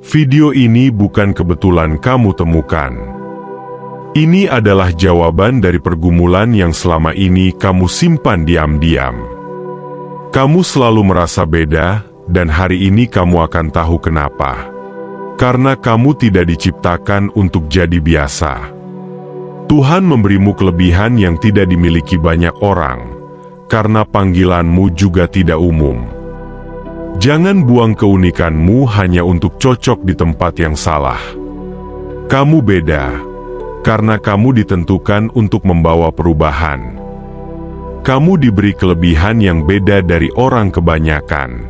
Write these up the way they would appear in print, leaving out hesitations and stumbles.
Video ini bukan kebetulan kamu temukan. Ini adalah jawaban dari pergumulan yang selama ini kamu simpan diam-diam. Kamu selalu merasa beda, dan hari ini kamu akan tahu kenapa. Karena kamu tidak diciptakan untuk jadi biasa. Tuhan memberimu kelebihan yang tidak dimiliki banyak orang, karena panggilanmu juga tidak umum. Jangan buang keunikanmu hanya untuk cocok di tempat yang salah. Kamu beda, karena kamu ditentukan untuk membawa perubahan. Kamu diberi kelebihan yang beda dari orang kebanyakan.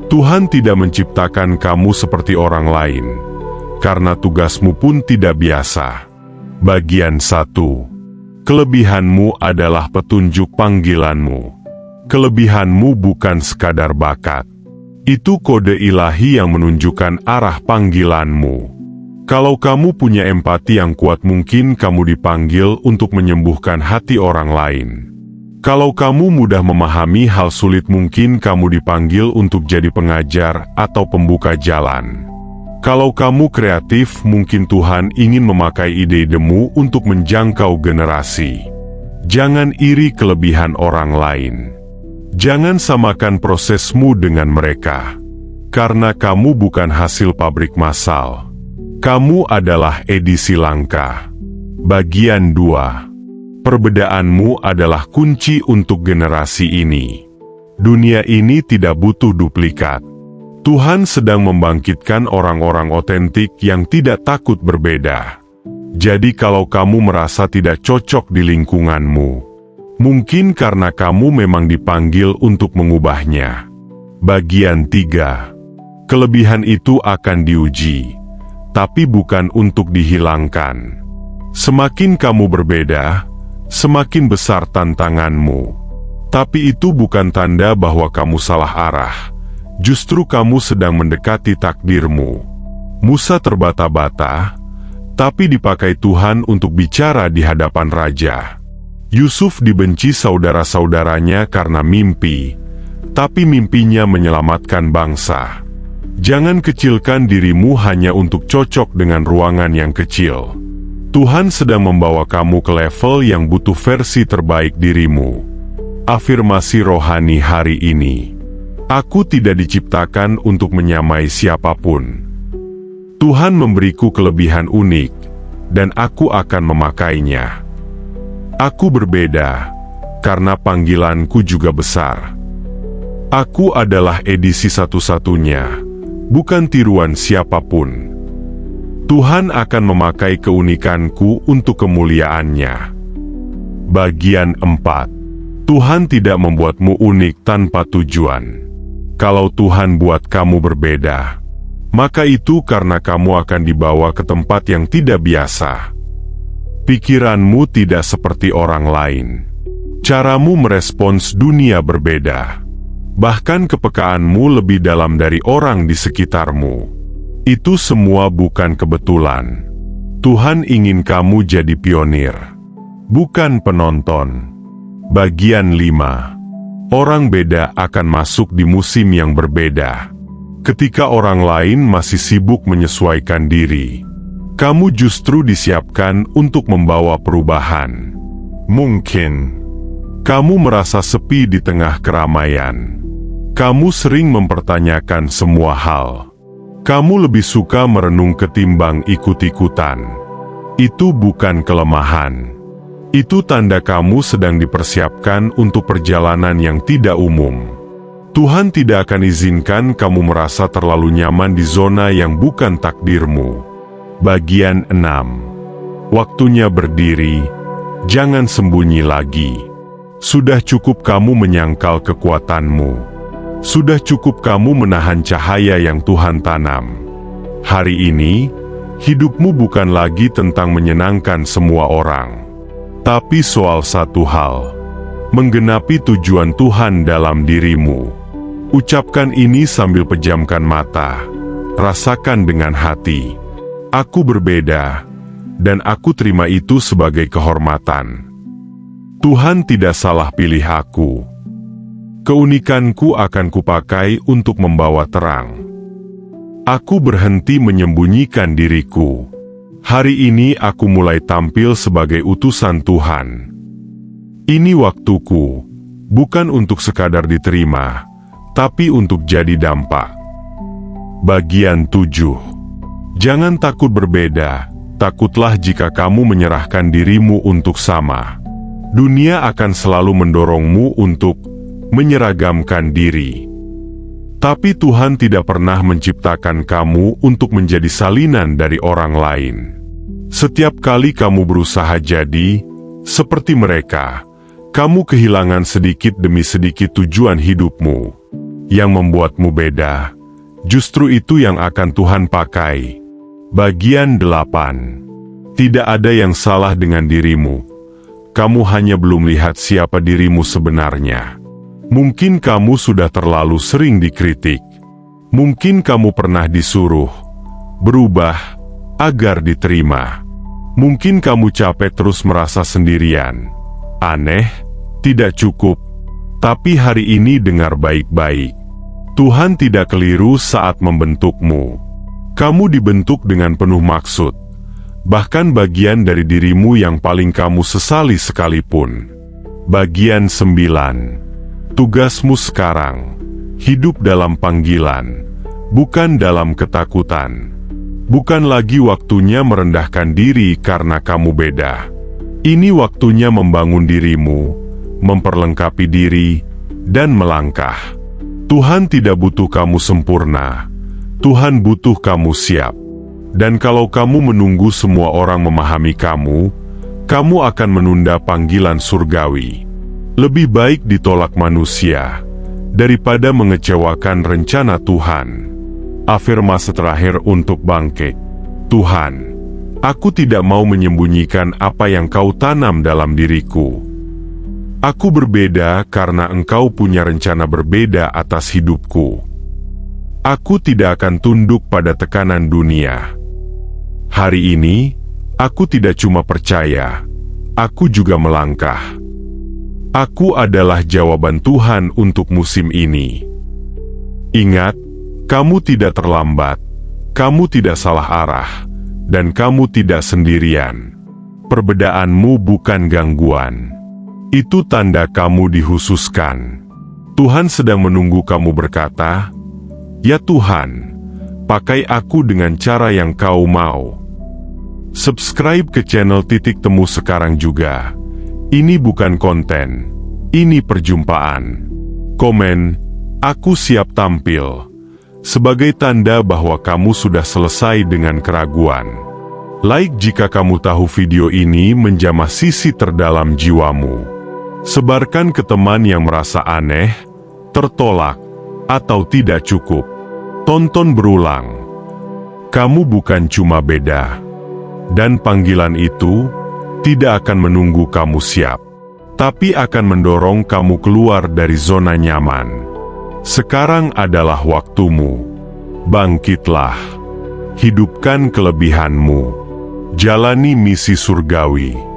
Tuhan tidak menciptakan kamu seperti orang lain, karena tugasmu pun tidak biasa. Bagian 1. Kelebihanmu adalah petunjuk panggilanmu. Kelebihanmu bukan sekadar bakat. Itu kode ilahi yang menunjukkan arah panggilanmu. Kalau kamu punya empati yang kuat, mungkin kamu dipanggil untuk menyembuhkan hati orang lain. Kalau kamu mudah memahami hal sulit, mungkin kamu dipanggil untuk jadi pengajar atau pembuka jalan. Kalau kamu kreatif, mungkin Tuhan ingin memakai ide-idemu untuk menjangkau generasi. Jangan iri kelebihan orang lain. Jangan samakan prosesmu dengan mereka. Karena kamu bukan hasil pabrik massal. Kamu adalah edisi langka. Bagian 2. Perbedaanmu adalah kunci untuk generasi ini. Dunia ini tidak butuh duplikat. Tuhan sedang membangkitkan orang-orang otentik yang tidak takut berbeda. Jadi kalau kamu merasa tidak cocok di lingkunganmu, mungkin karena kamu memang dipanggil untuk mengubahnya. Bagian 3. Kelebihan itu akan diuji, tapi bukan untuk dihilangkan. Semakin kamu berbeda, semakin besar tantanganmu. Tapi itu bukan tanda bahwa kamu salah arah. Justru kamu sedang mendekati takdirmu. Musa terbata-bata, tapi dipakai Tuhan untuk bicara di hadapan raja. Yusuf dibenci saudara-saudaranya karena mimpi, tapi mimpinya menyelamatkan bangsa. Jangan kecilkan dirimu hanya untuk cocok dengan ruangan yang kecil. Tuhan sedang membawa kamu ke level yang butuh versi terbaik dirimu. Afirmasi rohani hari ini. Aku tidak diciptakan untuk menyamai siapapun. Tuhan memberiku kelebihan unik, dan aku akan memakainya. Aku berbeda, karena panggilanku juga besar. Aku adalah edisi satu-satunya, bukan tiruan siapapun. Tuhan akan memakai keunikanku untuk kemuliaannya. Bagian 4. Tuhan tidak membuatmu unik tanpa tujuan. Kalau Tuhan buat kamu berbeda, maka itu karena kamu akan dibawa ke tempat yang tidak biasa. Pikiranmu tidak seperti orang lain. Caramu merespons dunia berbeda. Bahkan kepekaanmu lebih dalam dari orang di sekitarmu. Itu semua bukan kebetulan. Tuhan ingin kamu jadi pionir, bukan penonton. Bagian 5. Orang beda akan masuk di musim yang berbeda. Ketika orang lain masih sibuk menyesuaikan diri, kamu justru disiapkan untuk membawa perubahan. Mungkin kamu merasa sepi di tengah keramaian. Kamu sering mempertanyakan semua hal. Kamu lebih suka merenung ketimbang ikut-ikutan. Itu bukan kelemahan. Itu tanda kamu sedang dipersiapkan untuk perjalanan yang tidak umum. Tuhan tidak akan izinkan kamu merasa terlalu nyaman di zona yang bukan takdirmu. Bagian 6. Waktunya berdiri, jangan sembunyi lagi. Sudah cukup kamu menyangkal kekuatanmu. Sudah cukup kamu menahan cahaya yang Tuhan tanam. Hari ini, hidupmu bukan lagi tentang menyenangkan semua orang. Tapi soal satu hal, menggenapi tujuan Tuhan dalam dirimu. Ucapkan ini sambil pejamkan mata, rasakan dengan hati. Aku berbeda, dan aku terima itu sebagai kehormatan. Tuhan tidak salah pilih aku. Keunikanku akan kupakai untuk membawa terang. Aku berhenti menyembunyikan diriku. Hari ini aku mulai tampil sebagai utusan Tuhan. Ini waktuku, bukan untuk sekadar diterima, tapi untuk jadi dampak. Bagian 7. Jangan takut berbeda, takutlah jika kamu menyerahkan dirimu untuk sama. Dunia akan selalu mendorongmu untuk menyeragamkan diri. Tapi Tuhan tidak pernah menciptakan kamu untuk menjadi salinan dari orang lain. Setiap kali kamu berusaha jadi seperti mereka, kamu kehilangan sedikit demi sedikit tujuan hidupmu. Yang membuatmu beda, justru itu yang akan Tuhan pakai. Bagian 8. Tidak ada yang salah dengan dirimu. Kamu hanya belum lihat siapa dirimu sebenarnya. Mungkin kamu sudah terlalu sering dikritik. Mungkin kamu pernah disuruh berubah agar diterima. Mungkin kamu capek terus merasa sendirian, aneh, tidak cukup. Tapi hari ini dengar baik-baik. Tuhan tidak keliru saat membentukmu. Kamu dibentuk dengan penuh maksud. Bahkan bagian dari dirimu yang paling kamu sesali sekalipun. Bagian 9. Tugasmu sekarang, hidup dalam panggilan, bukan dalam ketakutan. Bukan lagi waktunya merendahkan diri karena kamu beda. Ini waktunya membangun dirimu, memperlengkapi diri, dan melangkah. Tuhan tidak butuh kamu sempurna, Tuhan butuh kamu siap. Dan kalau kamu menunggu semua orang memahami kamu akan menunda panggilan surgawi. Lebih baik ditolak manusia daripada mengecewakan rencana Tuhan. Afirmasi terakhir untuk bangkit. Tuhan, aku tidak mau menyembunyikan apa yang Kau tanam dalam diriku. Aku berbeda karena Engkau punya rencana berbeda atas hidupku. Aku tidak akan tunduk pada tekanan dunia. Hari ini, aku tidak cuma percaya, aku juga melangkah. Aku adalah jawaban Tuhan untuk musim ini. Ingat, kamu tidak terlambat, kamu tidak salah arah, dan kamu tidak sendirian. Perbedaanmu bukan gangguan. Itu tanda kamu dikhususkan. Tuhan sedang menunggu kamu berkata, "Ya Tuhan, pakai aku dengan cara yang Kau mau." Subscribe ke channel Titik Temu sekarang juga. Ini bukan konten, ini perjumpaan. Komen, "Aku siap tampil," sebagai tanda bahwa kamu sudah selesai dengan keraguan. Like jika kamu tahu video ini menjamah sisi terdalam jiwamu. Sebarkan ke teman yang merasa aneh, tertolak, atau tidak cukup. Tonton berulang. Kamu bukan cuma beda. Dan panggilan itu tidak akan menunggu kamu siap, tapi akan mendorong kamu keluar dari zona nyaman. Sekarang adalah waktumu. Bangkitlah. Hidupkan kelebihanmu. Jalani misi surgawi.